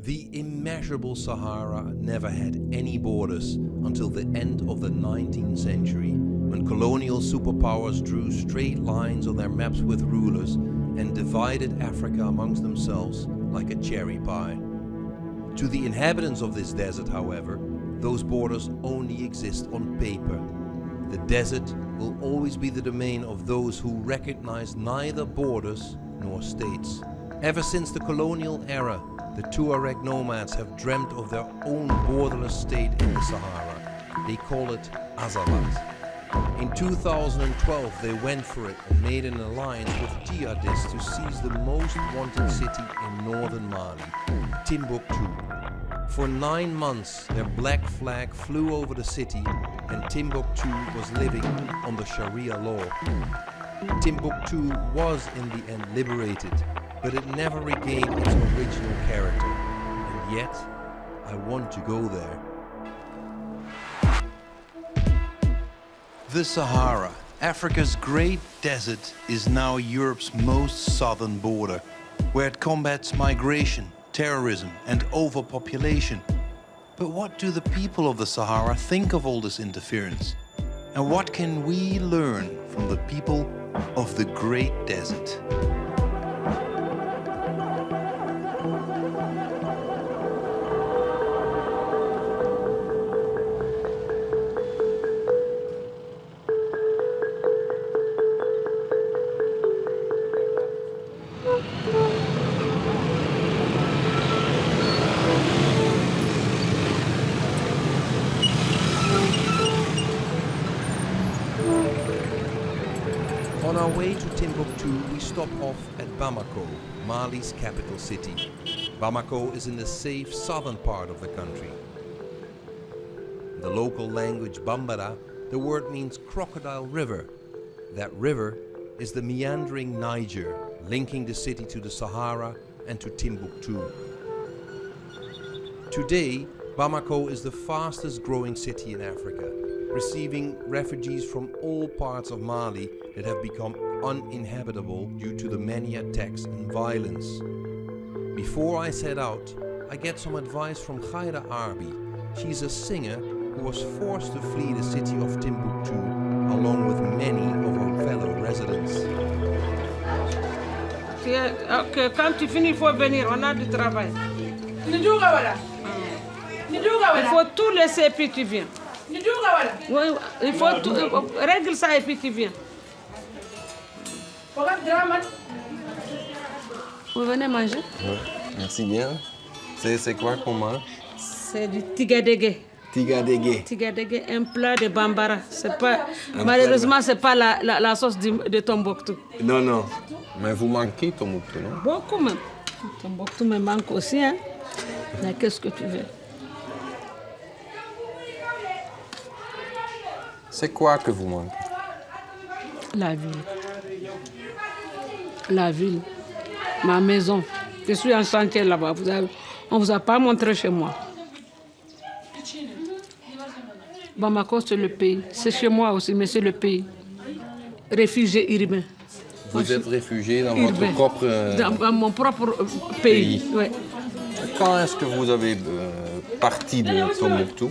The immeasurable Sahara never had any borders until the end of the 19th century, when colonial superpowers drew straight lines on their maps with rulers and divided Africa amongst themselves like a cherry pie. To the inhabitants of this desert, however, those borders only exist on paper. The desert will always be the domain of those who recognize neither borders nor states. Ever since the colonial era, the Tuareg nomads have dreamt of their own borderless state in the Sahara. They call it Azalat. In 2012, they went for it and made an alliance with jihadists to seize the most wanted city in northern Mali, Timbuktu. For 9 months, their black flag flew over the city and Timbuktu was living on the Sharia law. Timbuktu was in the end liberated, but it never regained its original character. And yet, I want to go there. The Sahara, Africa's great desert, is now Europe's most southern border, where it combats migration, terrorism and overpopulation. But what do the people of the Sahara think of all this interference? And what can we learn from the people of the Great Desert? On our way to Timbuktu, we stop off at Bamako, Mali's capital city. Bamako is in the safe southern part of the country. In the local language Bambara, the word means crocodile river. That river is the meandering Niger, linking the city to the Sahara and to Timbuktu. Today, Bamako is the fastest growing city in Africa, receiving refugees from all parts of Mali that have become uninhabitable due to the many attacks and violence. Before I set out, I get some advice from Khaira Arbi. She's a singer who was forced to flee the city of Timbuktu along with many of her fellow residents. Quand tu finis, il faut venir, on a du travail. Il faut tout laisser et puis tu viens. Oui, il faut tout, règle ça et puis tu viens. Vous venez manger? Oui, merci bien. C'est quoi qu'on mange? C'est du tigadege. Tigadege. Tigadege, un plat de bambara. C'est pas, malheureusement, c'est pas la sauce de Tombouctou. Non, non. Mais vous manquez Tombouctou, non? Beaucoup même. Tombouctou me manque aussi, hein. Mais qu'est-ce que tu veux? C'est quoi que vous manquez? La ville. La ville. Ma maison. Je suis en chantier là-bas. On ne vous a pas montré chez moi. Bamako, c'est le pays. C'est chez moi aussi, mais c'est le pays. Réfugié urbain. Vous êtes réfugié dans votre propre... Dans mon propre pays. Ouais. Quand est-ce que vous avez parti de Tombouctou?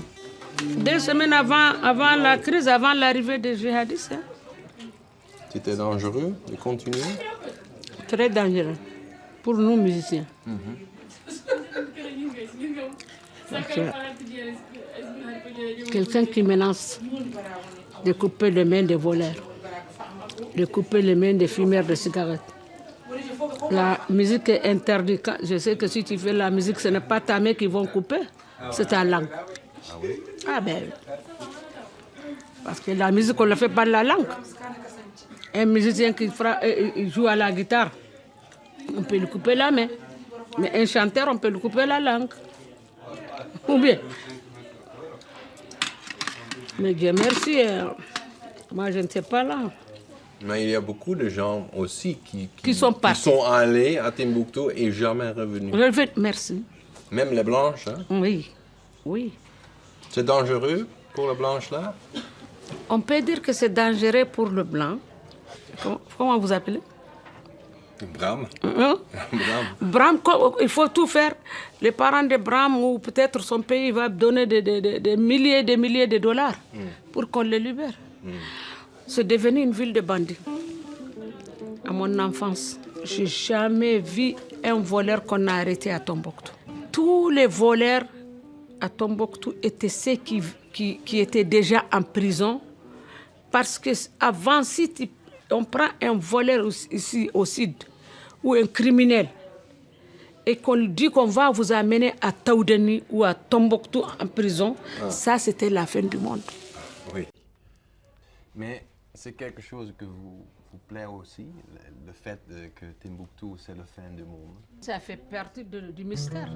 2 semaines avant la crise, avant l'arrivée des djihadistes. Hein. C'était dangereux de continuer? Très dangereux pour nous musiciens. Quelqu'un qui menace de couper les mains des voleurs, de couper les mains des fumeurs de cigarettes. La musique est interdite. Je sais que si tu fais la musique, ce n'est pas ta main qui vont couper, c'est ta langue. Ah oui? Ah ben, parce que la musique, on ne fait pas de la langue. Un musicien qui joue à la guitare, on peut lui couper la main. Mais un chanteur, on peut lui couper la langue. Ou bien. Mais Dieu merci, moi je ne sais pas là. Mais il y a beaucoup de gens aussi qui sont allés à Timbuktu et jamais revenus. Merci. Même les blanches, hein? Oui, oui. C'est dangereux pour les blanches là? On peut dire que c'est dangereux pour le blanc. Comment vous appelez? Bram. Hein? Bram, il faut tout faire. Les parents de Bram, ou peut-être son pays, va donner des milliers de dollars pour qu'on les libère. C'est devenu une ville de bandits. À mon enfance, je n'ai jamais vu un voleur qu'on a arrêté à Tombouctou. Tous les voleurs à Tombouctou étaient ceux qui étaient déjà en prison. Parce qu'avant, si on prend un voleur ici au sud, ou un criminel, et qu'on dit qu'on va vous amener à Taoudeni ou à Tombouctou en prison, ça c'était la fin du monde. Oui. Mais c'est quelque chose que vous plaît aussi, le fait que Timbuktu c'est la fin du monde. Ça fait partie du mystère.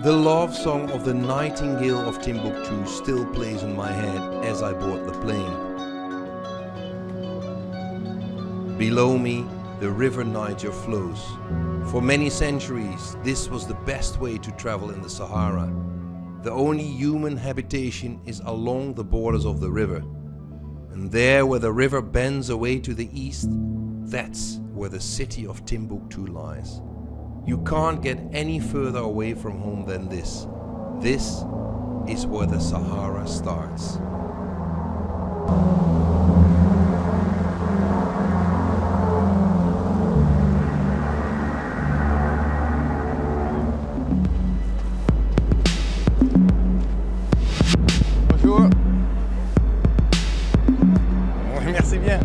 The love song of the Nightingale of Timbuktu still plays in my head as I board the plane. Below me, the river Niger flows. For many centuries, this was the best way to travel in the Sahara. The only human habitation is along the borders of the river. And there where the river bends away to the east, that's where the city of Timbuktu lies. You can't get any further away from home than this. This is where the Sahara starts. Bonjour. Oui, merci bien.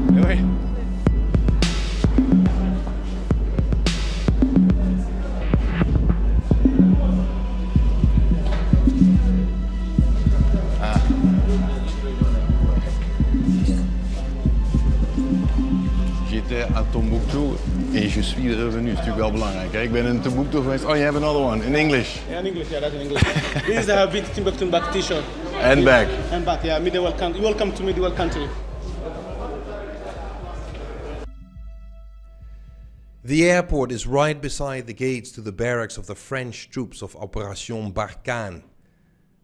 Oui. J'étais à Tombouctou et je suis revenu. C'est natuurlijk wel belangrijk. Ik ben in Tombouctou geweest. Oh, you have another one in English. Yeah, in English. Yeah, that's in English. This is a Habit Timbuktu back T-shirt. And back. And back. Yeah, medieval country. Welcome to medieval country. The airport is right beside the gates to the barracks of the French troops of Operation Barkhane.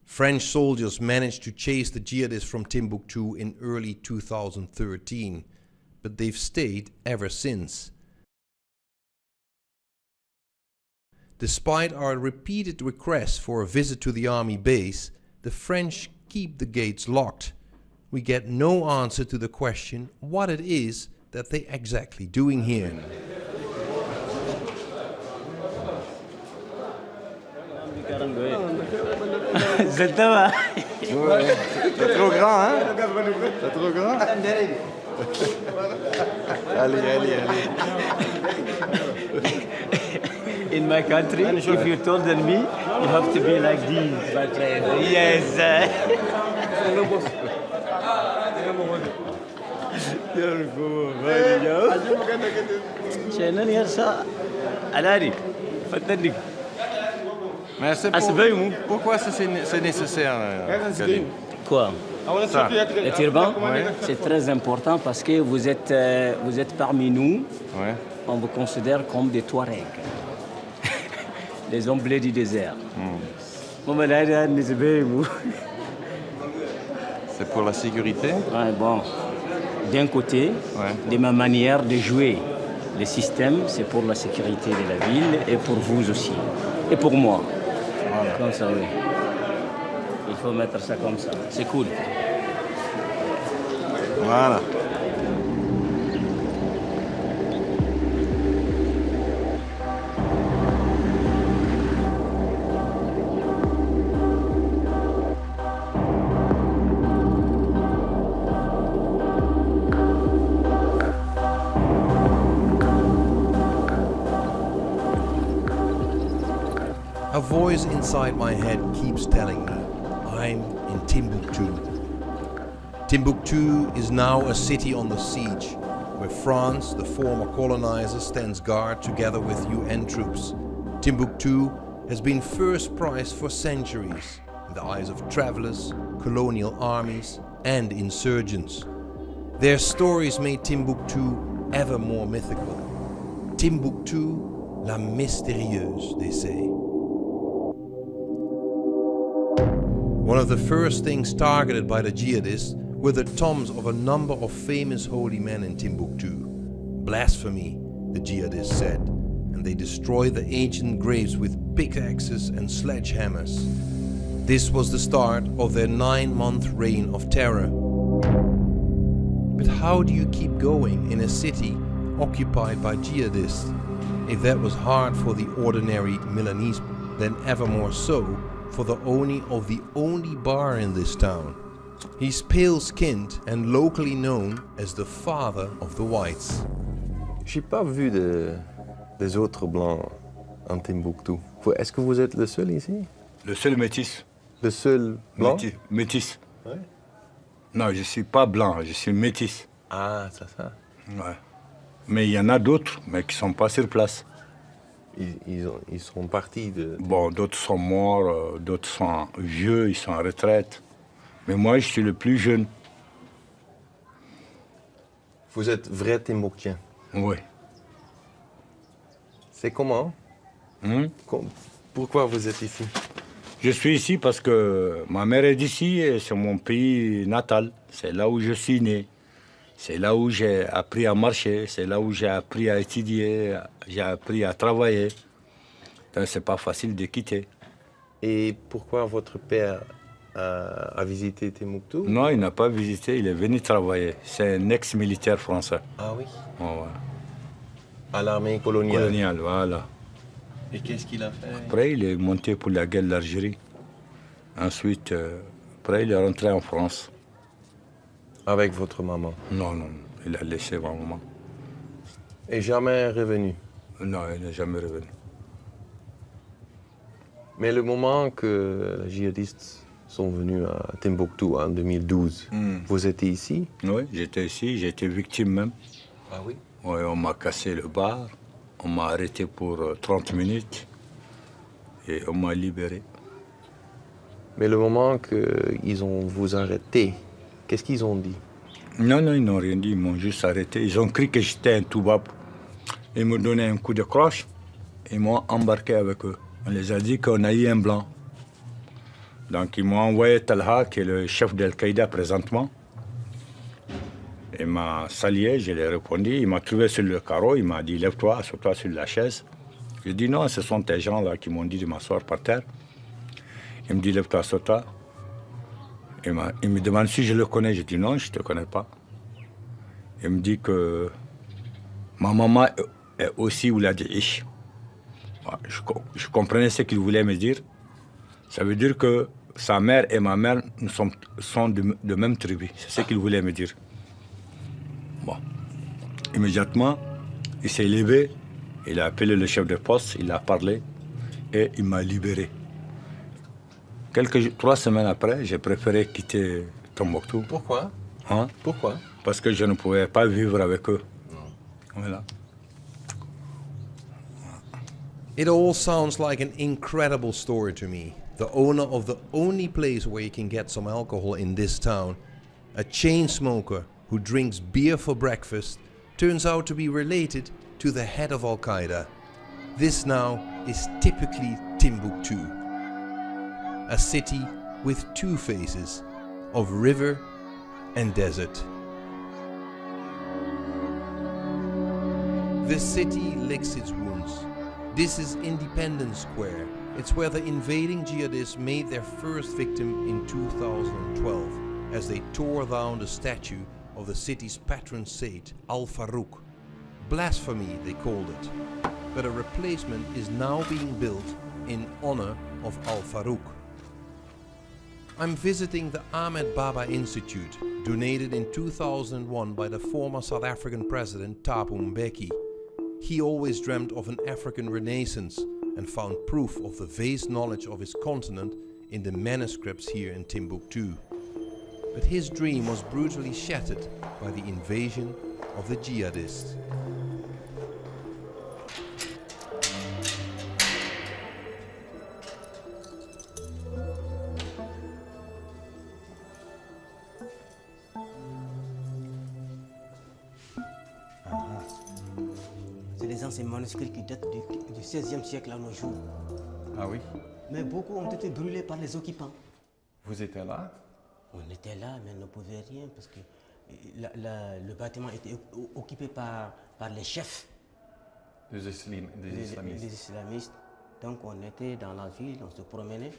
French soldiers managed to chase the jihadists from Timbuktu in early 2013, but they've stayed ever since. Despite our repeated requests for a visit to the army base, the French keep the gates locked. We get no answer to the question what it is that they're exactly doing here. C'est ça. C'est trop grand, hein? C'est trop grand? Allez, allez, allez. In my country, if you told me, you have to be like this. But yes. شنو يرسى علاري فتني. Mais c'est pourquoi c'est nécessaire, Karim? Quoi? Ça. Le turban, c'est très important parce que vous êtes parmi nous. Ouais. On vous considère comme des Touaregs, les hommes bleus du désert. C'est pour la sécurité? Ouais, bon, d'un côté, de ma manière de jouer le système, c'est pour la sécurité de la ville et pour vous aussi. Et pour moi. Voilà. Comme ça, oui. Il faut mettre ça comme ça. C'est cool. Voilà. A voice inside my head keeps telling me I'm in Timbuktu. Timbuktu is now a city on the siege, where France, the former colonizer, stands guard together with UN troops. Timbuktu has been first prize for centuries in the eyes of travelers, colonial armies, and insurgents. Their stories made Timbuktu ever more mythical. Timbuktu, la mystérieuse, they say. One of the first things targeted by the jihadists were the tombs of a number of famous holy men in Timbuktu. Blasphemy, the jihadists said, and they destroyed the ancient graves with pickaxes and sledgehammers. This was the start of their 9-month reign of terror. But how do you keep going in a city occupied by jihadists? If that was hard for the ordinary Milanese, then ever more so for the owner of the only bar in this town. He's pale-skinned and locally known as the father of the whites. J'ai pas vu des autres blancs en Timbuktu. Est-ce que vous êtes le seul ici? Le seul métis. Le seul blanc? Métis. Ouais. Non, je ne suis pas blanc, je suis métis. Ah, c'est ça. Ouais. Mais il y en a d'autres, mais qui ne sont pas sur place. Ils sont partis de... Bon, d'autres sont morts, d'autres sont vieux, ils sont en retraite. Mais moi, je suis le plus jeune. Vous êtes vrai Timbuktien? Oui. C'est comment? Pourquoi vous êtes ici? Je suis ici parce que ma mère est d'ici et c'est mon pays natal. C'est là où je suis né. C'est là où j'ai appris à marcher, c'est là où j'ai appris à étudier, j'ai appris à travailler. Donc c'est pas facile de quitter. Et pourquoi votre père a visité Timbuktu? Non, il n'a pas visité, il est venu travailler. C'est un ex-militaire français. Ah oui? Oh, ouais. À l'armée coloniale? Coloniale, voilà. Et qu'est-ce qu'il a fait? Après, il est monté pour la guerre d'Algérie. Ensuite, après, il est rentré en France. Avec votre maman? Non, non, il a laissé ma maman. Et jamais revenu? Non, il n'est jamais revenu. Mais le moment que les djihadistes sont venus à Timbuktu en 2012, vous étiez ici? Oui, j'étais ici, j'étais victime même. Ah oui? Oui, on m'a cassé le bar, on m'a arrêté pour 30 minutes et on m'a libéré. Mais le moment qu'ils ont vous arrêté, qu'est-ce qu'ils ont dit? Non, non, ils n'ont rien dit, ils m'ont juste arrêté. Ils ont cru que j'étais un toubab. Ils me donnaient un coup de croche et ils m'ont embarqué avec eux. On les a dit qu'on a eu un blanc. Donc ils m'ont envoyé Talha, qui est le chef d'Al-Qaïda présentement. Il m'a salué, je lui ai répondu. Il m'a trouvé sur le carreau, il m'a dit « Lève-toi, assois-toi sur la chaise ». J'ai dit « Non, ce sont tes gens là qui m'ont dit de m'asseoir par terre ». Il me dit « Lève-toi, assois-toi ». Il me demande si je le connais. Je dis « Non, je ne te connais pas ». Il me dit que ma maman est aussi Oulad Ish. Je comprenais ce qu'il voulait me dire. Ça veut dire que sa mère et ma mère sont de même tribu. C'est ce qu'il voulait me dire. Bon. Immédiatement, il s'est levé, il a appelé le chef de poste, il a parlé et il m'a libéré. 3 semaines après, j'ai préféré quitter Tombouctou. Pourquoi? Hein? Pourquoi? Parce que je ne pouvais pas vivre avec eux. Voilà. It all sounds like an incredible story to me. the owner of the only place where you can get some alcohol in this town, a chain smoker who drinks beer for breakfast, turns out to be related to the head of Al-Qaeda. This now is typically Timbuktu, a city with two faces, of river and desert. The city licks its wounds. This is Independence Square. It's where the invading jihadists made their first victim in 2012 as they tore down the statue of the city's patron saint, Al-Farouq. Blasphemy, they called it. But a replacement is now being built in honor of Al-Farouq. I'm visiting the Ahmed Baba Institute, donated in 2001 by the former South African president Thabo Mbeki. He always dreamt of an African renaissance and found proof of the vast knowledge of his continent in the manuscripts here in Timbuktu. But his dream was brutally shattered by the invasion of the jihadists. Ces manuscrits qui datent du XVIe siècle à nos jours. Ah oui? Mais beaucoup ont été brûlés par les occupants. Vous étiez là? On était là, mais on ne pouvait rien parce que le bâtiment était occupé par les chefs Des islamistes. des islamistes. Donc on était dans la ville, on se promenait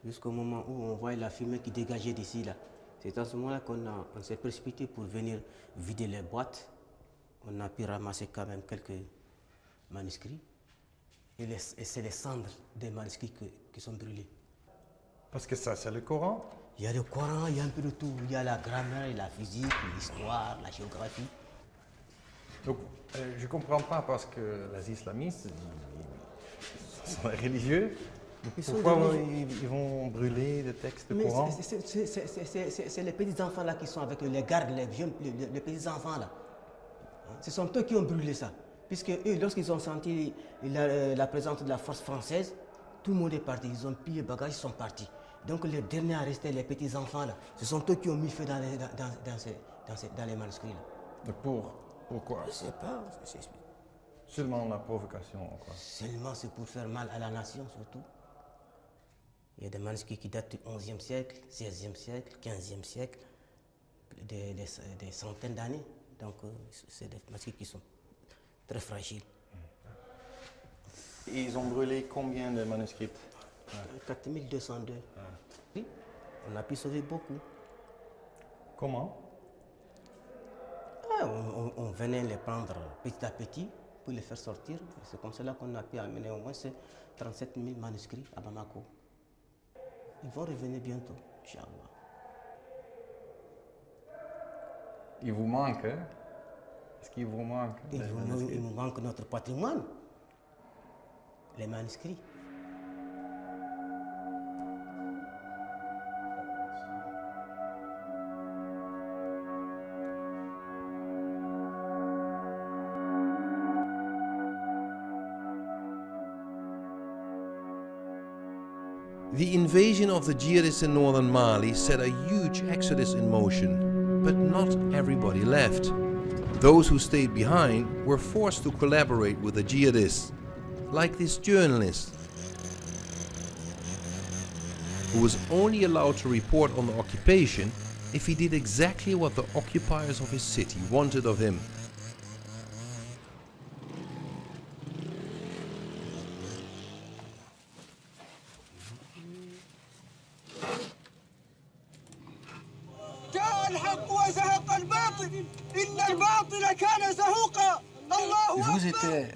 jusqu'au moment où on voyait la fumée qui dégageait d'ici là. C'est à ce moment-là qu'on s'est précipité pour venir vider les boîtes. On a pu ramasser quand même quelques manuscrits. Et c'est les cendres des manuscrits qui sont brûlés. Parce que ça, c'est le Coran? Il y a le Coran, il y a un peu de tout. Il y a la grammaire, la physique, l'histoire, la géographie. Donc, je ne comprends pas parce que les islamistes, ils sont religieux. Pourquoi ils vont brûler le texte du Coran? C'est les petits-enfants là qui sont avec les gardes, les petits-enfants là. Ce sont eux qui ont brûlé ça. Puisque eux, lorsqu'ils ont senti la présence de la force française, tout le monde est parti. Ils ont pillé les bagages, ils sont partis. Donc les derniers à rester, les petits-enfants là, ce sont eux qui ont mis feu dans les manuscrits là. Pourquoi? Je ne sais pas. Seulement la provocation, quoi. Seulement c'est pour faire mal à la nation surtout. Il y a des manuscrits qui datent du XIe siècle, XVIe siècle, XVe siècle, des centaines d'années. Donc c'est des manuscrits qui sont très fragiles. Et ils ont brûlé combien de manuscrits? 4202. Oui, on a pu sauver beaucoup. Comment? On venait les prendre petit à petit pour les faire sortir. C'est comme cela qu'on a pu amener au moins 37 000 manuscrits à Bamako. Ils vont revenir bientôt, Inch'Allah. Il vous manque, hein? Est-ce qu'il vous manque? Il nous manque notre patrimoine, les manuscrits. The invasion of the jihadists in northern Mali set a huge exodus in motion, but not everybody left. Those who stayed behind were forced to collaborate with the jihadists, like this journalist, who was only allowed to report on the occupation if he did exactly what the occupiers of his city wanted of him. Vous étiez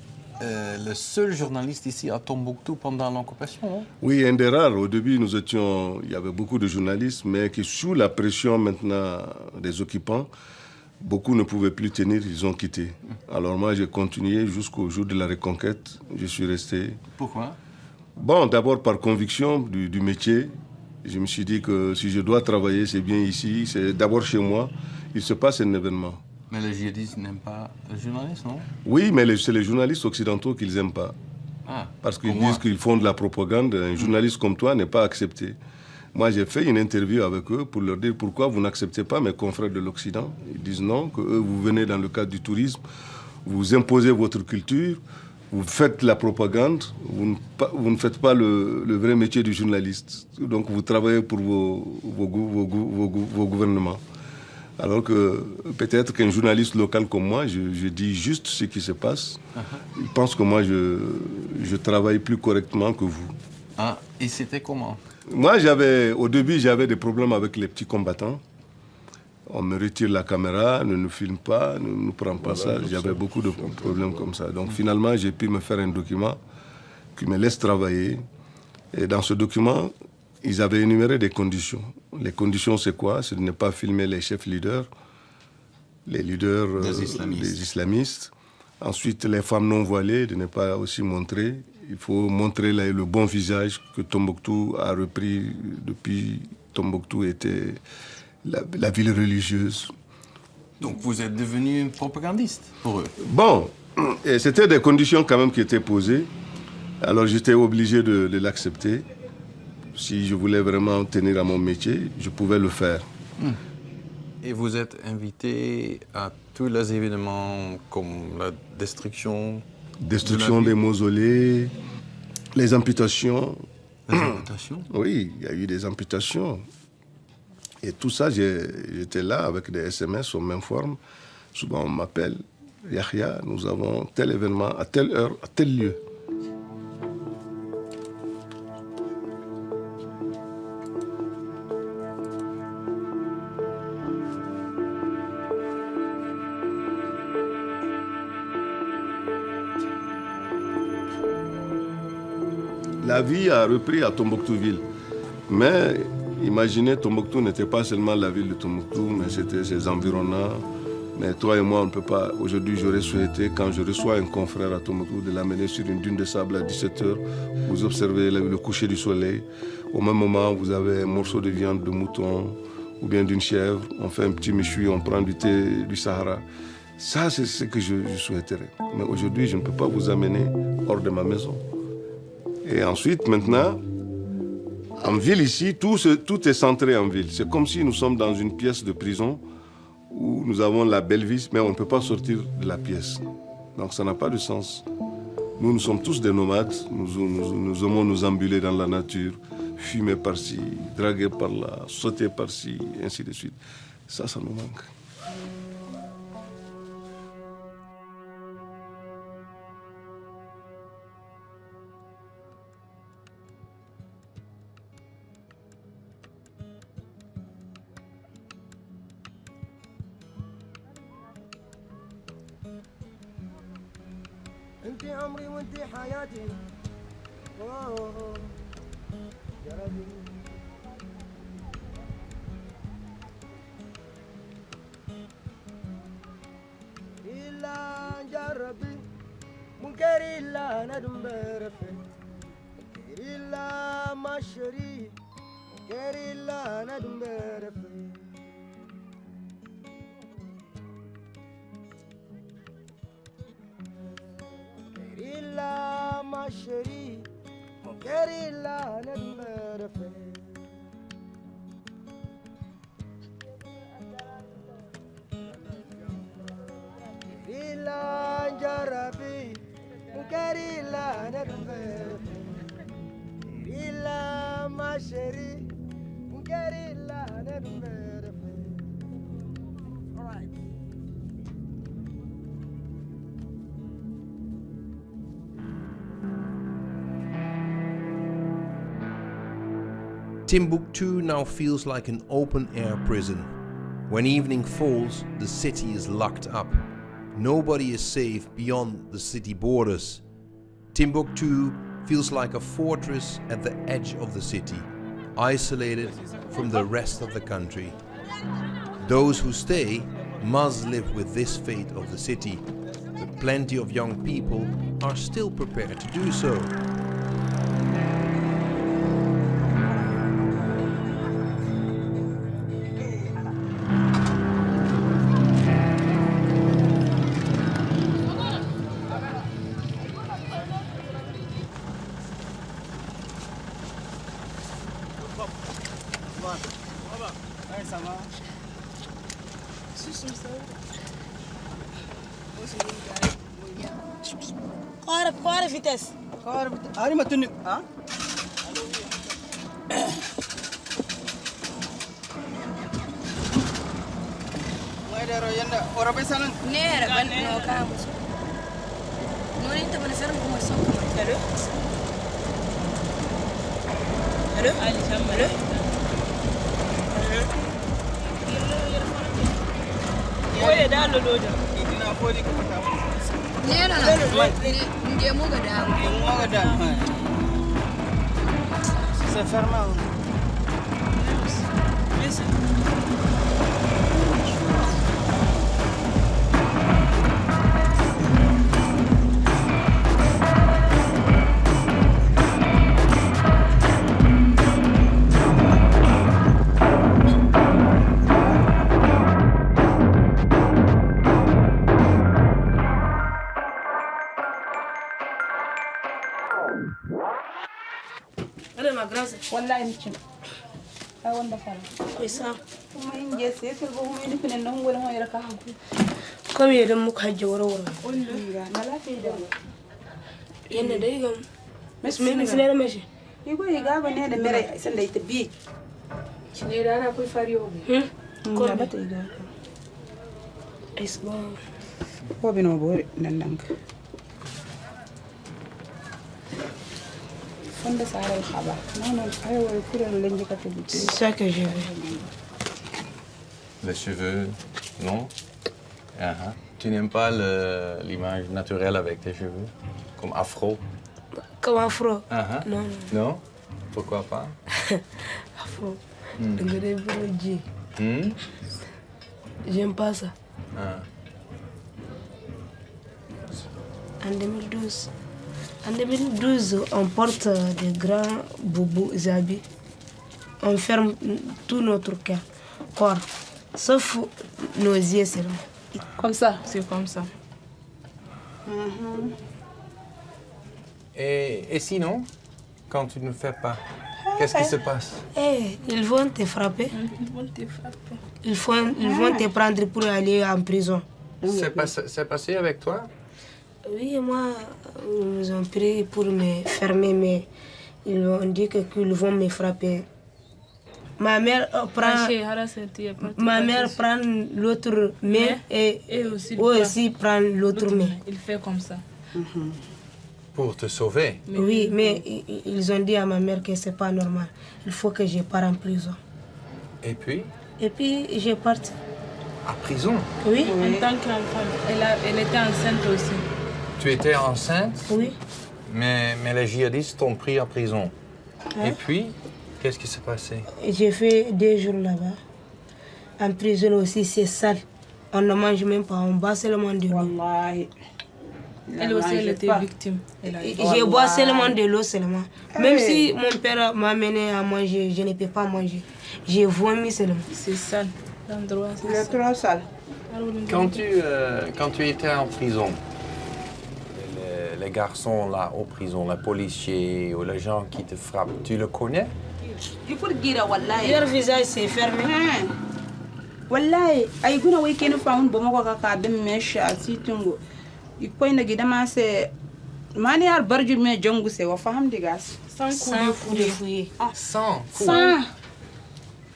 le seul journaliste ici à Tombouctou pendant l'occupation, hein? Oui, un des rares. Au début, il y avait beaucoup de journalistes, mais qui sous la pression maintenant des occupants, beaucoup ne pouvaient plus tenir, ils ont quitté. Alors moi, j'ai continué jusqu'au jour de la reconquête. Je suis resté. Pourquoi? Bon, d'abord par conviction du métier. Je me suis dit que si je dois travailler, c'est bien ici. C'est d'abord chez moi. Il se passe un événement. Mais les djihadistes n'aiment pas les journalistes, non? Oui, mais c'est les journalistes occidentaux qu'ils n'aiment pas. Parce qu'ils disent qu'ils font de la propagande. Un journaliste comme toi n'est pas accepté. Moi, j'ai fait une interview avec eux pour leur dire pourquoi vous n'acceptez pas mes confrères de l'Occident. Ils disent non, que eux, vous venez dans le cadre du tourisme, vous imposez votre culture, vous faites la propagande, vous ne faites pas le vrai métier du journaliste. Donc, vous travaillez pour vos gouvernements. Alors que peut-être qu'un journaliste local comme moi, je dis juste ce qui se passe. Il pense que moi, je travaille plus correctement que vous. Ah, et c'était comment? Moi, au début, j'avais des problèmes avec les petits combattants. On me retire la caméra, ne nous filme pas, ne nous prend pas ça. J'avais beaucoup de problèmes comme ça. Donc finalement, j'ai pu me faire un document qui me laisse travailler. Et dans ce document, ils avaient énuméré des conditions. Les conditions, c'est quoi? C'est de ne pas filmer les chefs leaders, les leaders des islamistes. Ensuite, les femmes non voilées, de ne pas aussi montrer. Il faut montrer le bon visage que Tombouctou a repris depuis Tombouctou était la ville religieuse. Donc vous êtes devenu propagandiste pour eux? Bon, c'était des conditions quand même qui étaient posées. Alors j'étais obligé de l'accepter. Si je voulais vraiment tenir à mon métier, je pouvais le faire. Et vous êtes invité à tous les événements comme la destruction des mausolées, les amputations. Les amputations? Oui, il y a eu des amputations. Et tout ça, j'étais là avec des SMS, on m'informe. Souvent, on m'appelle. Yahya, nous avons tel événement à telle heure, à tel lieu. La vie a repris à Tombouctou-ville. Mais imaginez, Tombouctou n'était pas seulement la ville de Tombouctou, mais c'était ses environnants. Mais toi et moi, on ne peut pas. Aujourd'hui, j'aurais souhaité, quand je reçois un confrère à Tombouctou, de l'amener sur une dune de sable à 17h. Vous observez le coucher du soleil. Au même moment, vous avez un morceau de viande de mouton ou bien d'une chèvre. On fait un petit méchoui, on prend du thé du Sahara. Ça, c'est ce que je souhaiterais. Mais aujourd'hui, je ne peux pas vous amener hors de ma maison. Et ensuite, maintenant, en ville ici, tout est centré en ville. C'est comme si nous sommes dans une pièce de prison où nous avons la belle vie, mais on ne peut pas sortir de la pièce. Donc ça n'a pas de sens. Nous sommes tous des nomades. Nous aimons nous ambuler dans la nature, fumer par-ci, draguer par-là, sauter par-ci, ainsi de suite. Ça nous manque. انت عمري وانت حياتي يا ربي إلا جربي منكر إلا ندم برفي منكر إلا مشري منكر إلا ندم برفي إلا مشري منكر إلا ندم برفي إلا جربي منكر إلا ندم برفي إلا مشري منكر إلا ندم برفي. All right. Timbuktu now feels like an open-air prison. When evening falls, the city is locked up. Nobody is safe beyond the city borders. Timbuktu feels like a fortress at the edge of the city, isolated from the rest of the country. Those who stay must live with this fate of the city, but plenty of young people are still prepared to do so. Qual vitesse? Ari matuni. Ah? Dero yanda ora pesanan. Nera ban no kamus. No ni ta bana saran kuma son kuma. Hello. Hello. Ali sam. Hello. Oye da lo do. Itina fodi ko pata. Nera na. Ndiye mo ga da. Mo ga da. C'est fermé. Listen. Wallahi mutum. Ai wanda fara. Isa. Kuma in je sai ka go mu ni finin nan gurin wayar ka hanku. Kom je dan muka hajje woro. Wallahi na lafiya da. Yanda dai gam. Min filere meshi. Igo iga ba ne da mere san da ita bi. Shine da ana kai fariyo. Ko ba ta iga. Is bon. Ko bi no bo nan nan ka. C'est ça que je veux. Les cheveux, non? Tu n'aimes pas l'image naturelle avec tes cheveux? Comme afro? Comme afro? Non. Non? Pourquoi pas? Afro. J'aime pas ça. En 2012. En 2012, on porte des grands boubous habits. On ferme tout notre corps, sauf nos yeux seulement. Comme ça, c'est comme ça. Et sinon, quand tu ne fais pas, qu'est-ce qui se passe? Ils vont te frapper. Ils vont te prendre pour aller en prison. C'est passé avec toi? Oui, moi, ils ont pris pour me fermer, mais ils ont dit qu'ils vont me frapper. Ma mère prend l'autre main et aussi prend l'autre main. Il fait comme ça. Pour te sauver? Oui, mais ils ont dit à ma mère que c'est pas normal. Il faut que je parte en prison. Et puis? Et puis, je parte. À prison? Oui. En tant qu'enfant, elle était enceinte aussi. Tu étais enceinte? Oui. Mais les djihadistes t'ont pris en prison. Et puis, qu'est-ce qui s'est passé? J'ai fait 2 jours là-bas. En prison aussi, c'est sale. On ne mange même pas, on boit seulement de l'eau. Elle aussi, elle était victime. Je bois seulement de l'eau seulement. Même si mon père m'a amené à manger, je ne peux pas manger. J'ai vomi seulement. C'est sale. L'endroit, c'est trop sale. Quand tu étais en prison, les garçons là en prison, les policiers ou les gens qui te frappent, tu le connais? Leur visage s'est fermé. Wallahi, ay guna wai kenu faun bo mako ka dem me sha situngo. Ikoy na gida ma se mani har barjul me jongu se wa faham digas. Sans coup de fouet. Sans coup.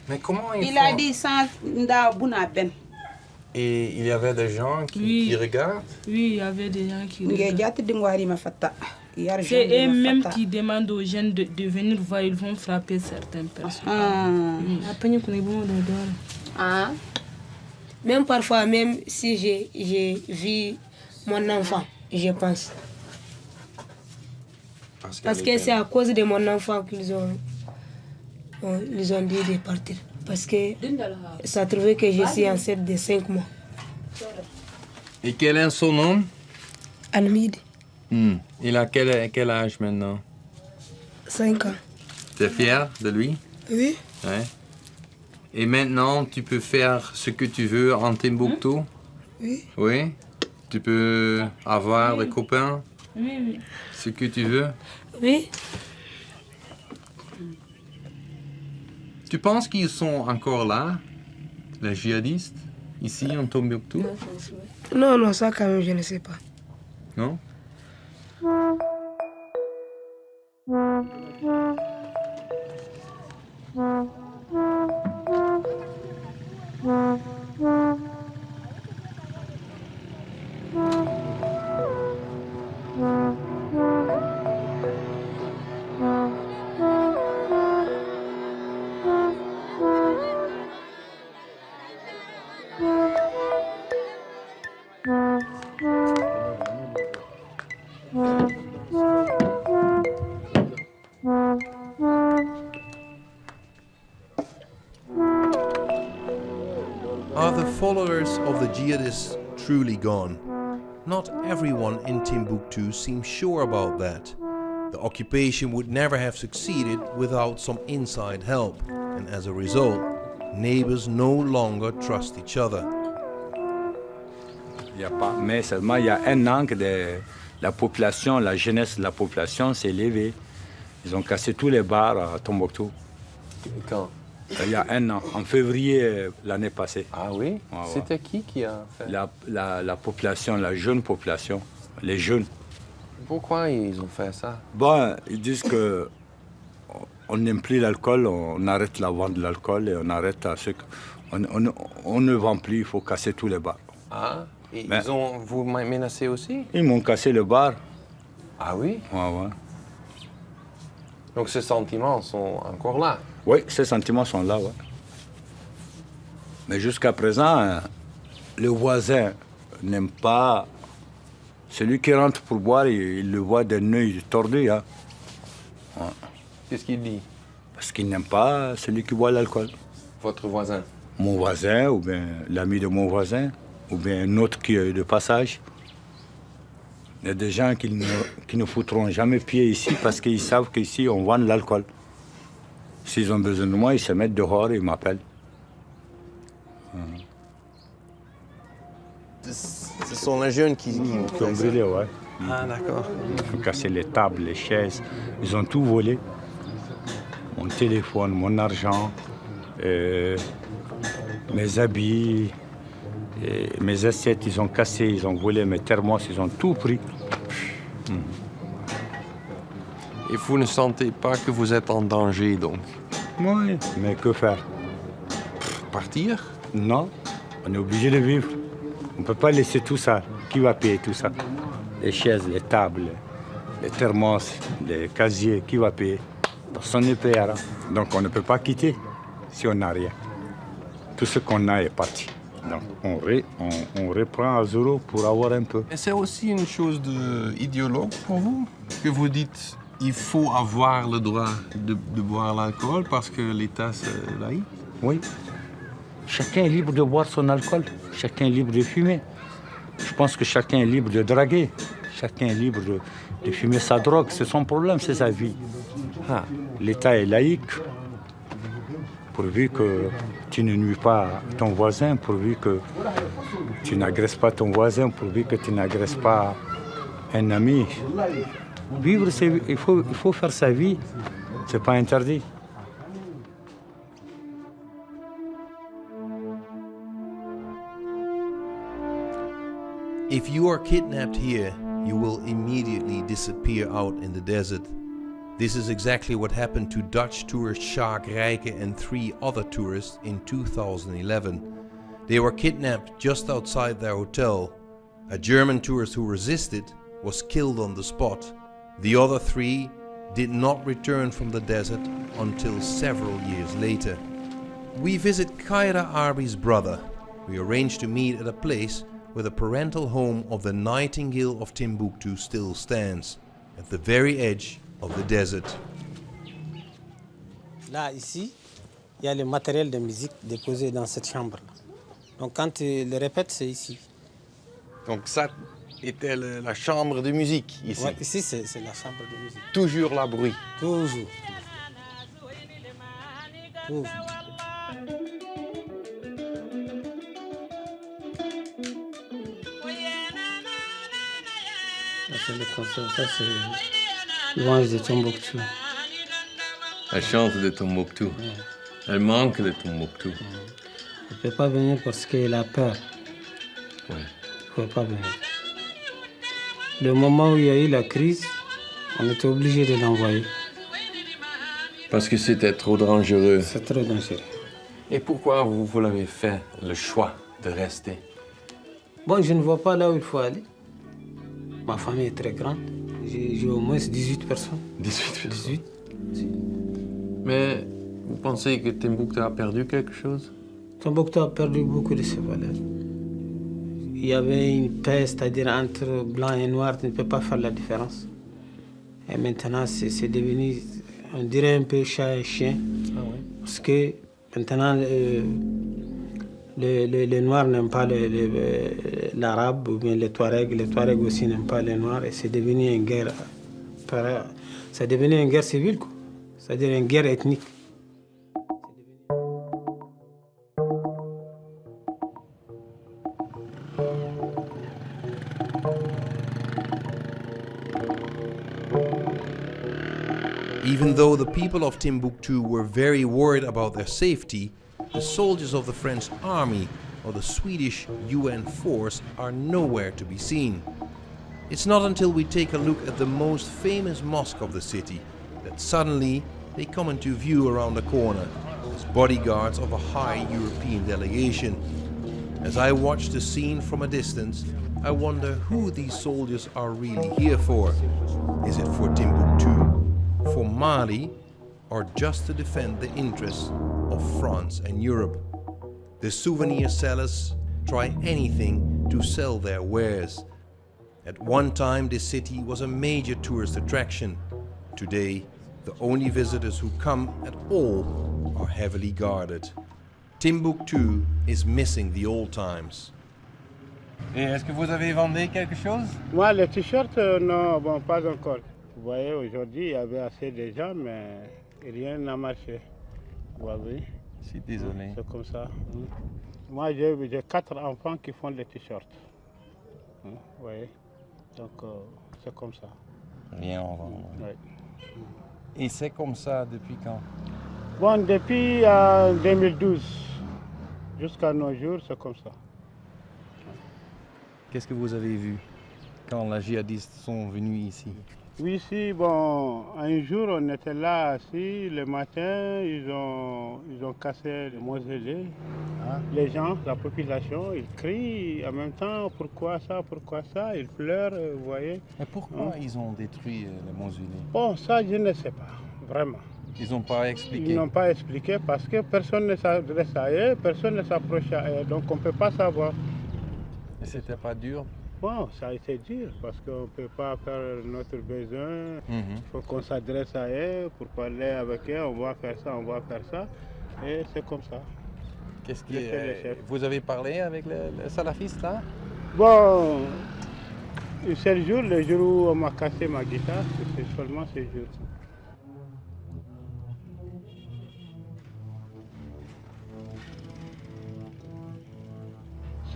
Mais comment il a dit sans nda buna ben. Et il y avait des gens qui regardent? Oui, il y avait des gens qui regardent. C'est eux-mêmes qui demandent aux jeunes de venir voir, ils vont frapper certaines personnes. Même parfois, même si j'ai vu mon enfant, je pense. Parce que c'est à cause de mon enfant qu'ils ont dit de partir. Parce que ça trouvait que je suis enceinte de 5 mois. Et quel est son nom? Almid. Il a quel âge maintenant? 5 ans. Tu es fier de lui? Oui. Ouais. Et maintenant, tu peux faire ce que tu veux en Timbuktu? Oui. Oui? Tu peux avoir des copains? Oui. Ce que tu veux? Oui. Tu penses qu'ils sont encore là, les djihadistes? Ici, en Tombouctou? Non, non, ça quand même, je ne sais pas. Non? Are the followers of the jihadists truly gone? Not everyone in Timbuktu seems sure about that. The occupation would never have succeeded without some inside help, and as a result, neighbors no longer trust each other. Il n'y a pas, mais seulement il y a un an que la population, la jeunesse de la population s'est levée. Ils ont cassé tous les bars à Tombouctou. Quand? Il y a un an, en février l'année passée. Ah oui? Ouais, C'était ouais. qui a fait? La population, la jeune population, les jeunes. Pourquoi ils ont fait ça? Bon, ils disent que on n'aime plus l'alcool, on arrête la vente de l'alcool et on arrête à ce on ne vend plus, il faut casser tous les bars. Ah, et Mais, ils ont vous menacé aussi? Ils m'ont cassé le bar. Ah oui? Ouais, ouais. Donc ces sentiments sont encore là? Oui, ces sentiments sont là, ouais. Mais jusqu'à présent, le voisin n'aime pas... Celui qui rentre pour boire, il le voit d'un œil tordu. Hein. Ouais. Qu'est-ce qu'il dit? Parce qu'il n'aime pas celui qui boit l'alcool. Votre voisin? Mon voisin, ou bien l'ami de mon voisin, ou bien un autre qui est de passage. Il y a des gens qui ne foutront jamais pied ici parce qu'ils savent qu'ici, on vend de l'alcool. S'ils ont besoin de moi, ils se mettent dehors et ils m'appellent. Ce sont les jeunes qui ont brûlé, ouais. Ah, d'accord. Ils ont cassé les tables, les chaises. Ils ont tout volé. Mon téléphone, mon argent, mes habits, mes assiettes, ils ont cassé, ils ont volé mes thermos, ils ont tout pris. Et vous ne sentez pas que vous êtes en danger, donc? Oui, mais que faire? Partir? Non, on est obligé de vivre. On ne peut pas laisser tout ça. Qui va payer tout ça? Les chaises, les tables, les thermos, les casiers, qui va payer? Personne ne payera. Donc on ne peut pas quitter si on n'a rien. Tout ce qu'on a est parti. Donc on reprend à zéro pour avoir un peu. Et c'est aussi une chose idéologue pour vous? Que vous dites il faut avoir le droit de boire l'alcool parce que l'État c'est laïque? Oui. Chacun est libre de boire son alcool. Chacun est libre de fumer. Je pense que chacun est libre de draguer. Chacun est libre de fumer sa drogue. C'est son problème, c'est sa vie. Ah. L'État est laïque. Pourvu que tu ne nuis pas à ton voisin, pourvu que tu n'agresses pas ton voisin, pourvu que tu n'agresses pas un ami. Vivre, il faut faire sa vie. C'est pas interdit. If you are kidnapped here, you will immediately disappear out in the desert. This is exactly what happened to Dutch tourist Sjaak Rijke and 3 other tourists in 2011. They were kidnapped just outside their hotel. A German tourist who resisted was killed on the spot. The other 3 did not return from the desert until several years later. We visit Kaira Arbi's brother. We arrange to meet at a place where the parental home of the Nightingale of Timbuktu still stands, at the very edge of the desert. Là, ici, il y a le matériel de musique déposé dans cette chambre-là. Donc quand tu le répètes, c'est ici. Donc ça était la chambre de musique ici? Ouais, ici, c'est la chambre de musique. Toujours la bruit? Toujours. Toujours. C'est le concert, ça c'est louange de Tombouctou. Elle chante de Tombouctou. Elle manque de Tombouctou. Il ne peut pas venir parce qu'il a peur. Il ne peut pas venir. Le moment où il y a eu la crise, on était obligé de l'envoyer. Parce que c'était trop dangereux. C'est trop dangereux. Et pourquoi vous l'avez fait, le choix de rester? Bon, je ne vois pas là où il faut aller. Ma famille est très grande. J'ai au moins 18 personnes. 18 personnes. Mais vous pensez que Timbuktu a perdu quelque chose? Timbuktu a perdu beaucoup de ses valeurs. Il y avait une paix, c'est-à-dire entre blanc et noir, tu ne peux pas faire la différence. Et maintenant, c'est devenu, on dirait un peu chat et chien. Ah ouais. Parce que maintenant, les Noirs n'aiment pas l'arabe ou bien les Touaregs aussi n'aiment pas les Noirs et c'est devenu une guerre, c'est devenu une guerre civile, quoi. C'est-à-dire une guerre ethnique. Even though the people of Timbuktu were very worried about their safety, the soldiers of the French army or the Swedish UN force are nowhere to be seen. It's not until we take a look at the most famous mosque of the city that suddenly they come into view around the corner as bodyguards of a high European delegation. As I watch the scene from a distance, I wonder who these soldiers are really here for. Is it for Timbuktu, for Mali, or just to defend the interests of France and Europe? The souvenir sellers try anything to sell their wares. At one time, this city was a major tourist attraction. Today, the only visitors who come at all are heavily guarded. Timbuktu is missing the old times. Et est-ce que vous avez vendu quelque chose? Moi, les t-shirts, non, bon, pas encore. Vous voyez, aujourd'hui, il y avait assez de gens, mais rien n'a marché. Vous voyez? Je suis désolé. C'est comme ça. Moi, j'ai 4 enfants qui font des t-shirts. Vous voyez? Donc, c'est comme ça. Rien en vend. Ouais. Et c'est comme ça depuis quand? Bon, depuis 2012 jusqu'à nos jours, c'est comme ça. Qu'est-ce que vous avez vu quand les djihadistes sont venus ici? Oui, ici, bon, un jour, on était là assis, le matin, ils ont cassé le mausolée. Les gens, la population, ils crient en même temps, pourquoi ça, ils pleurent, vous voyez. Mais pourquoi ils ont détruit le mausolée? Bon, ça, je ne sais pas, vraiment. Ils n'ont pas expliqué? Ils n'ont pas expliqué parce que personne ne s'adresse à eux, personne ne s'approche à eux, donc on ne peut pas savoir. Et c'était pas dur? Bon, ça a été dur parce qu'on ne peut pas faire notre besoin. Il faut qu'on s'adresse à eux pour parler avec eux. On va faire ça, on va faire ça. Et c'est comme ça. Qu'est-ce qui vous avez parlé avec les salafistes là? Bon, c'est le jour où on m'a cassé ma guitare, c'est seulement ce jour.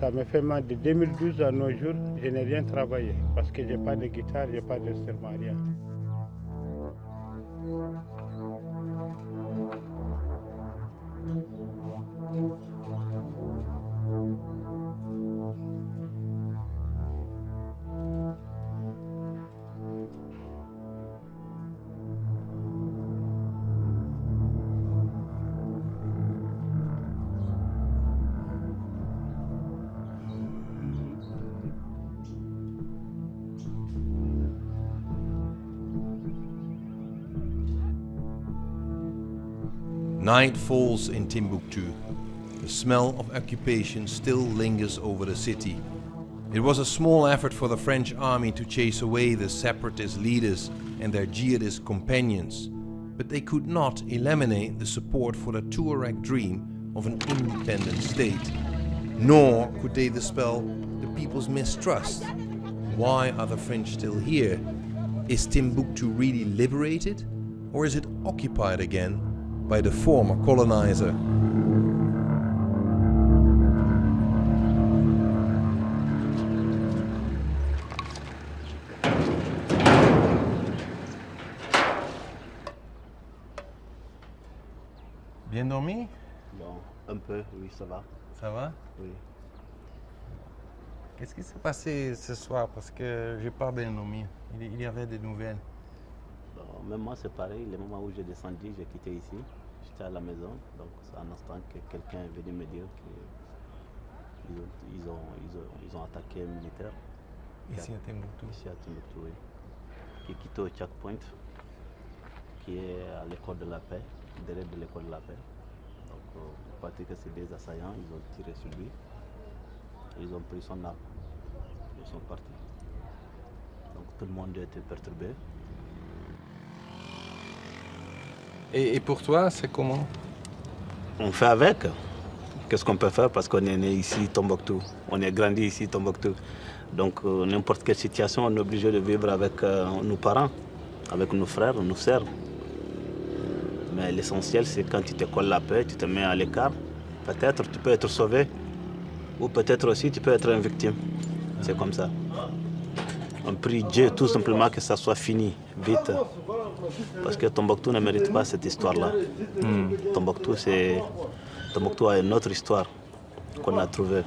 Ça me fait mal de 2012 à nos jours, je n'ai rien travaillé parce que je n'ai pas de guitare, je n'ai pas d'instrument, rien. Night falls in Timbuktu. The smell of occupation still lingers over the city. It was a small effort for the French army to chase away the separatist leaders and their jihadist companions, but they could not eliminate the support for the Tuareg dream of an independent state. Nor could they dispel the people's mistrust. Why are the French still here? Is Timbuktu really liberated, or is it occupied again by the former colonizer? Bien dormi? Non, un peu, oui, ça va. Ça va? Oui. Qu'est-ce qui s'est passé ce soir? Parce que je n'ai pas bien dormi. Il y avait des nouvelles. Bon, même moi, c'est pareil. Le moment où j'ai descendu, j'ai quitté ici. J'étais à la maison. Donc, c'est un instant que quelqu'un est venu me dire qu'ils ont attaqué un militaire. Ici à Timbuktu? Ici à Timbuktu, oui. Qui est quitté au checkpoint, qui est à l'école de la paix, derrière de l'école de la paix. Donc, il paraît que c'est des assaillants. Ils ont tiré sur lui. Ils ont pris son arme. Ils sont partis. Donc tout le monde a été perturbé. Et pour toi, c'est comment? On fait avec. Qu'est-ce qu'on peut faire parce qu'on est né ici, Tombouctou. On est grandi ici, Tombouctou. Donc n'importe quelle situation, on est obligé de vivre avec nos parents, avec nos frères, nos sœurs. Mais l'essentiel, c'est quand tu te colles la paix, tu te mets à l'écart. Peut-être tu peux être sauvé. Ou peut-être aussi tu peux être une victime. C'est comme ça. On prie Dieu tout simplement que ça soit fini, vite. Parce que Tombouctou ne mérite pas cette histoire-là. Tombouctou a une autre histoire qu'on a trouvée.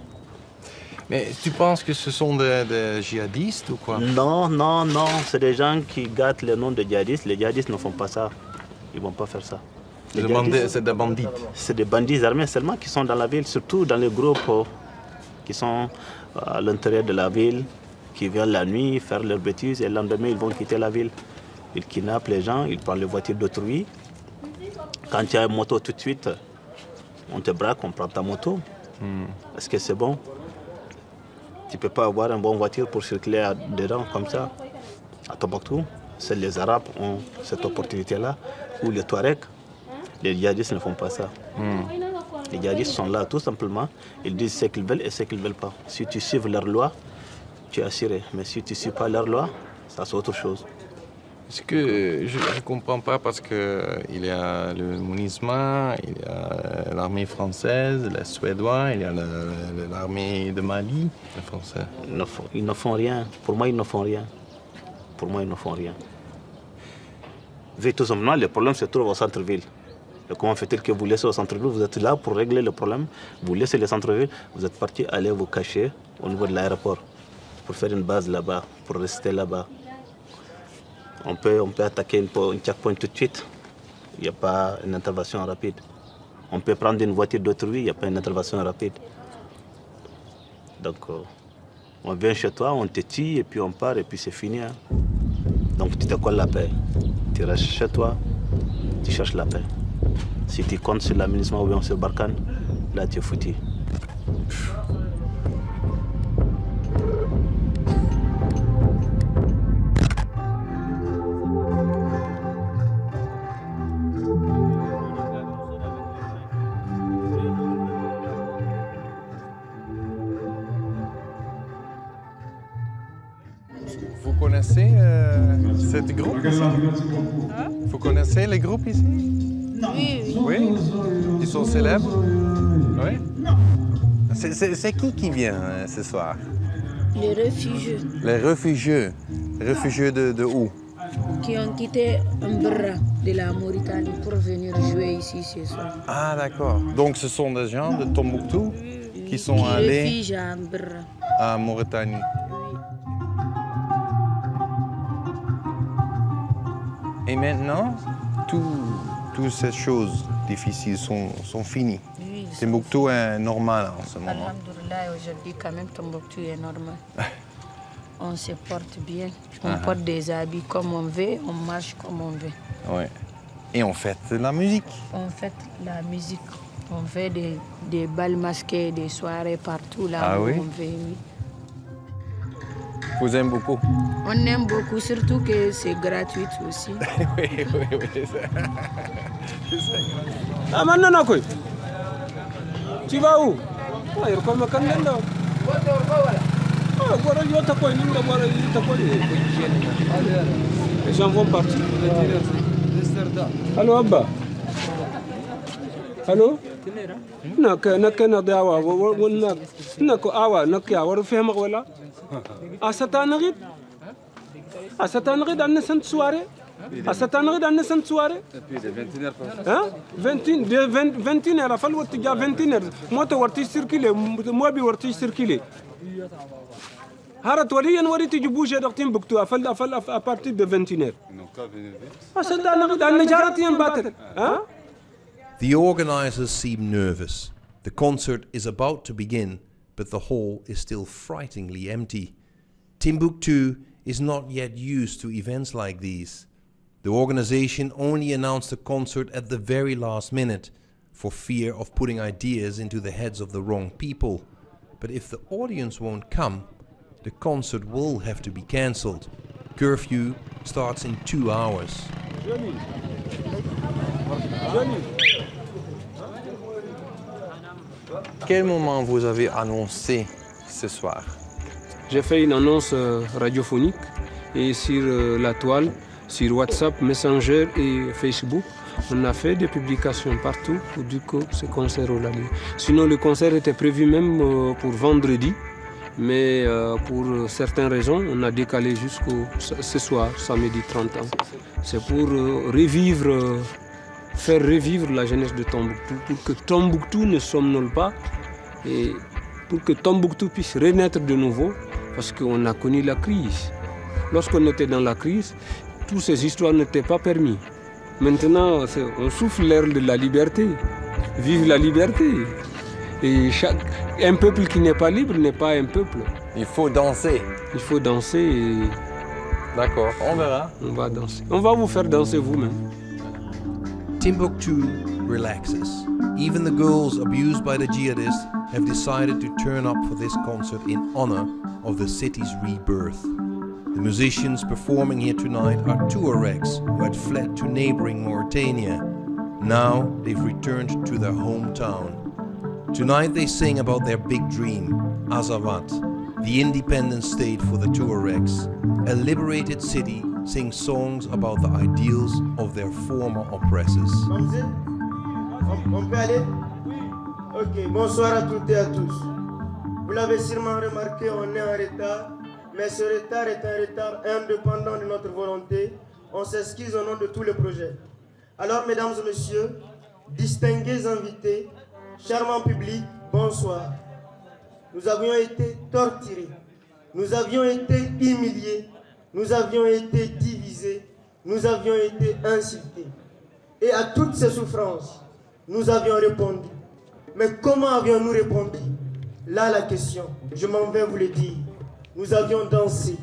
Mais tu penses que ce sont des djihadistes ou quoi? Non, non, non. C'est des gens qui gâtent le nom de djihadistes. Les djihadistes ne font pas ça. Ils ne vont pas faire ça. C'est des bandits? C'est des bandits armés seulement qui sont dans la ville, surtout dans les groupes qui sont à l'intérieur de la ville, qui viennent la nuit faire leurs bêtises et le lendemain ils vont quitter la ville. Ils kidnappent les gens, ils prennent les voitures d'autrui. Quand il y a une moto tout de suite, on te braque, on prend ta moto. Est-ce que c'est bon? Tu ne peux pas avoir une bonne voiture pour circuler dedans comme ça. À Tombouctou, seuls les Arabes ont cette opportunité-là, ou les Touaregs. Les djihadistes ne font pas ça. Les djihadistes sont là tout simplement, ils disent ce qu'ils veulent et ce qu'ils ne veulent pas. Si tu suives leur loi, tu es assuré. Mais si tu ne suis pas leur loi, ça c'est autre chose. Ce que je ne comprends pas parce qu'il y a le MONUSMA, il y a l'armée française, les Suédois, il y a l'armée de Mali, les Français. Ils ne font rien. Pour moi, ils ne font rien. Pour moi, ils ne font rien. Tout simplement, le problème se trouve au centre-ville. Et comment fait-il que vous laissez au centre-ville? Vous êtes là pour régler le problème. Vous laissez le centre-ville, vous êtes parti aller vous cacher au niveau de l'aéroport pour faire une base là-bas, pour rester là-bas. On peut attaquer une checkpoint tout de suite. Il n'y a pas une intervention rapide. On peut prendre une voiture d'autrui, il n'y a pas une intervention rapide. Donc, on vient chez toi, on te tue et puis on part et puis c'est fini. Hein. Donc, tu te colles la paix. Tu restes chez toi, tu cherches la paix. Si tu comptes sur l'aménagement ou bien sur Barkhane, là tu es foutu. Vous connaissez cette groupe ici? Vous connaissez les groupes ici? Oui. Oui? Ils sont célèbres? Oui? C'est qui vient ce soir? Les réfugiés. Les réfugiés? Réfugiés de où? Qui ont quitté Mbra de la Mauritanie pour venir jouer ici ce soir. Ah d'accord. Donc ce sont des gens de Tombouctou qui sont Qui allés réfugient à Mbra. à Mauritanie. Et maintenant, toutes ces choses difficiles sont finies. Oui. Timbuktu est normal en ce moment. Alhamdulillah, aujourd'hui quand même Tombouctou est normal. On se porte bien, on porte des habits comme on veut, on marche comme on veut. Ouais. Et on fête la musique. On fête la musique, on fait des bals masqués, des soirées partout là où on veut. Oui. Vous aimez beaucoup? On aime beaucoup, surtout que c'est gratuit aussi. oui. Ah, maintenant, quoi? Tu vas où? Ah, il comme quand même là. Ah, voilà, il y a ta quoi? Les gens vont partir. Allô, Abba? Allô? Nak dawa nak awa nak ya war fehma wala asata nagid anna sant soirée À cette année, dans cette soirée. Et puis de 21h hein? 21h, à falloir que tu aies 21h. Moi, tu vas circuler, moi, je vais circuler. Harat wali yan wari tu bouger dans Timbuktu à partir de 21h. The organizers seem nervous. The concert is about to begin, but the hall is still frighteningly empty. Timbuktu is not yet used to events like these. The organization only announced the concert at the very last minute, for fear of putting ideas into the heads of the wrong people. But if the audience won't come, the concert will have to be cancelled. Curfew starts in 2 hours. Quel moment vous avez annoncé ce soir? J'ai fait une annonce radiophonique et sur la toile, sur WhatsApp, Messenger et Facebook. On a fait des publications partout pour dire que ce concert aura lieu. Sinon, le concert était prévu même pour vendredi, mais pour certaines raisons, on a décalé jusqu'au ce soir, samedi 30 ans. C'est pour faire revivre la jeunesse de Tombouctou, pour que Tombouctou ne somnole pas et pour que Tombouctou puisse renaître de nouveau, parce qu'on a connu la crise. Lorsqu'on était dans la crise, toutes ces histoires n'étaient pas permises. Maintenant, on souffle l'air de la liberté. Vive la liberté. Et un peuple qui n'est pas libre n'est pas un peuple. Il faut danser. Il faut danser et... D'accord, on verra. On va danser. On va vous faire danser vous-même. Timbuktu relaxes. Even the girls abused by the jihadists have decided to turn up for this concert in honor of the city's rebirth. The musicians performing here tonight are Tuaregs who had fled to neighboring Mauritania. Now they've returned to their hometown. Tonight they sing about their big dream, Azawad, the independent state for the Tuaregs. A liberated city sings songs about the ideals of their former oppressors. On peut aller? Ok, bonsoir à toutes et à tous. Vous l'avez sûrement remarqué, on est en retard, mais ce retard est un retard indépendant de notre volonté. On s'excuse au nom de tout le projet. Alors, mesdames et messieurs, distingués invités, charmant public, bonsoir. Nous avions été torturés, nous avions été humiliés, nous avions été divisés, nous avions été insultés. Et à toutes ces souffrances, nous avions répondu. Mais comment avions-nous répondu? Là la question, je m'en vais vous le dire. Nous avions dansé,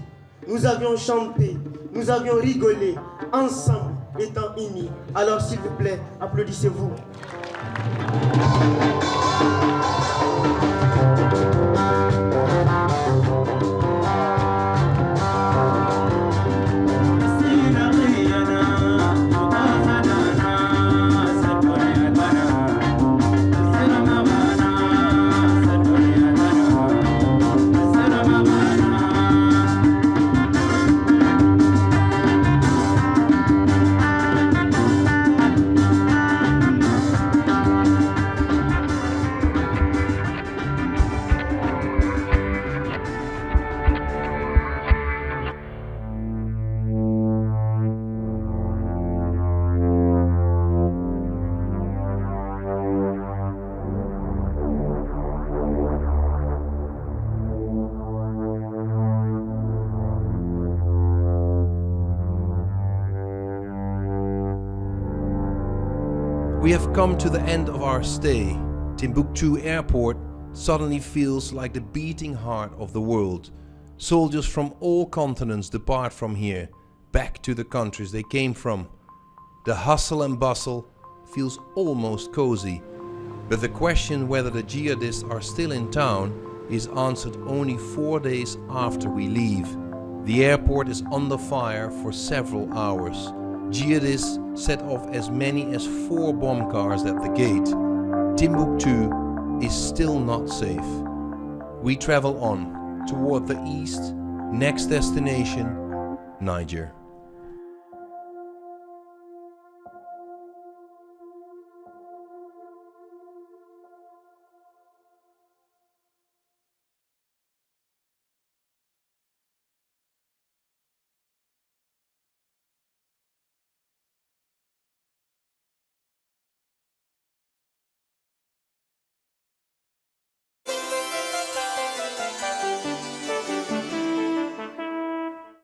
nous avions chanté, nous avions rigolé, ensemble, étant unis. Alors s'il vous plaît, applaudissez-vous. We have come to the end of our stay. Timbuktu Airport suddenly feels like the beating heart of the world. Soldiers from all continents depart from here, back to the countries they came from. The hustle and bustle feels almost cozy, but the question whether the jihadists are still in town is answered only 4 days after we leave. The airport is under fire for several hours. Jihadists set off as many as 4 bomb cars at the gate. Timbuktu is still not safe. We travel on toward the east, next destination, Niger.